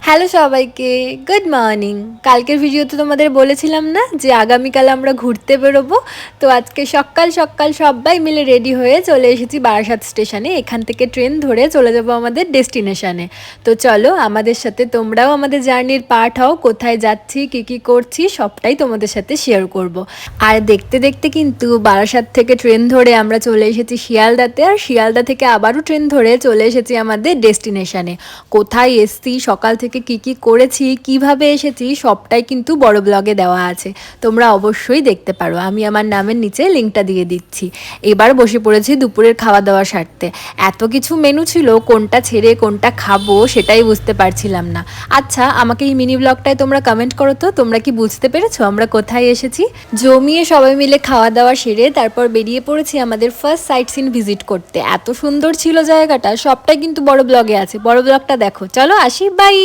Hello সবাইকে, good morning. কালকের ভিডিওতে তোমাদের বলেছিলাম না যে আগামীকাল আমরা ঘুরতে বেরোবো। তো আজকে সকাল সকাল সবাই মিলে রেডি হয়ে চলে এসেছি বারাসাত স্টেশনে। এখান থেকে ট্রেন ধরে চলে যাব আমাদের ডেস্টিনেশনে। তো চলো আমাদের সাথে তোমরাও আমাদের জার্নির পার্ট হও। কোথায় যাচ্ছি, কী করছি সবটাই তোমাদের সাথে শেয়ার করব। আর দেখতে দেখতে কিন্তু বারাসাত থেকে ট্রেন ধরে আমরা চলে এসেছি শিয়ালদাতে, আর শিয়ালদা থেকে আবারও ট্রেন ধরে চলে এসেছি আমাদের ডেস্টিনেশনে। কোথায় এসছি, সকাল থেকে কি করেছি, কিভাবে এসেছি সবটাই কিন্তু বড় ব্লগে দেওয়া আছে, তোমরা অবশ্যই দেখতে পারো। আমি আমার নামের নিচে লিঙ্কটা দিয়ে দিচ্ছি। এবার বসে পড়েছি দুপুরের খাওয়া দাওয়া সারতে। এত কিছু মেনু ছিল, কোনটা ছেড়ে কোনটা খাবো সেটাই বুঝতে পারছিলাম না। আচ্ছা, আমাকে এই মিনি ব্লগটায় তোমরা কমেন্ট করো তো, তোমরা কি বুঝতে পেরেছো আমরা কোথায় এসেছি? জমিয়ে সবাই মিলে খাওয়া দাওয়া সেরে তারপর বেরিয়ে পড়েছি আমাদের ফার্স্ট সাইট সিন ভিজিট করতে। এত সুন্দর ছিল জায়গাটা, সবটাই কিন্তু বড় ব্লগে আছে, বড় ব্লগটা দেখো। চলো আসি, বাই।